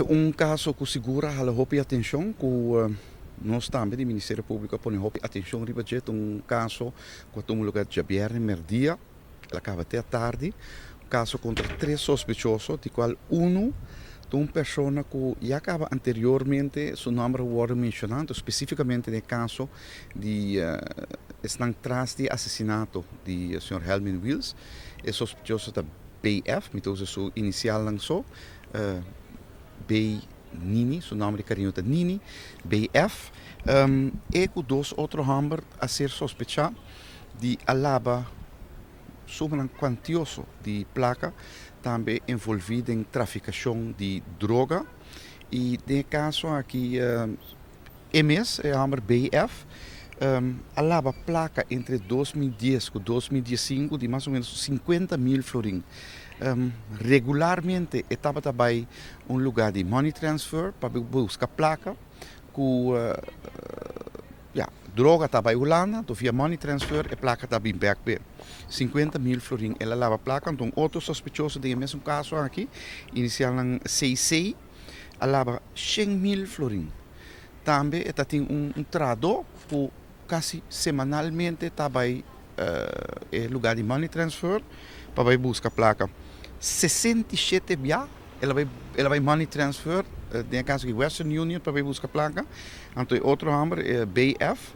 Um caso que segura a hopi atenção que nós também do Ministério Público põe hopi atenção riba jet caso que um lugar de viernes merdia, ela acaba até tarde, caso contra três sospechosos, de qual uma pessoa que já acaba anteriormente seu nome foi mencionado, especificamente no caso de estão atrás de assassinato de Sr. Helmin Wills, é sospechoso da BF, então seu inicial lançou B Nini, seu nome de carinho é Nini, BF, e com dois outros homens a ser sospechados de alaba sobre quantioso de placa, também envolvido em traficação de droga. E no caso aqui, MS, é o homem BF, alaba placa entre 2010 e 2015 de mais ou menos 50 mil florins. Regularmente estava também lugar de money transfer para buscar placa com droga estava em Holanda, então via money transfer e placa estava em back 50 mil florins ela lava placa, então outro sospechoso tem o mesmo caso aqui, inicial em CC, lava 100 mil florins. Também tem trado que quase semanalmente estava em lugar de money transfer para buscar placa. 67 via, ela vai money transfer, no caso de Western Union, para buscar placa. Então, outro número é BF,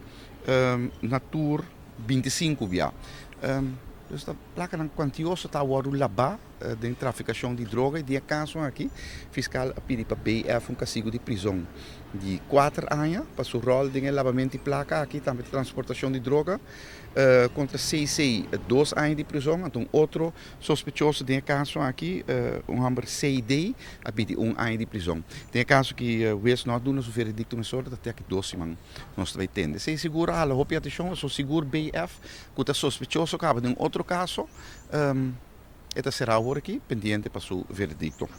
Natur 25 via. Dus a placa não quantioso está agora lá de traficação de droga e de caso aqui, fiscal pede para BF castigo de prisão de 4 anos para seu rol de lavamento de placa aqui também transportação de droga contra CC 2 anos de prisão, então outro sospechoso de caso aqui número CD a pede 1 ano de prisão. Tem caso que o juiz não dá o veredicto na sorte até que 2 semanas nós vai tender. Se segura a hopi atenção, so seguro BF que está sospechoso acaba de outro caso, esta será agora aqui pendente para o veredicto.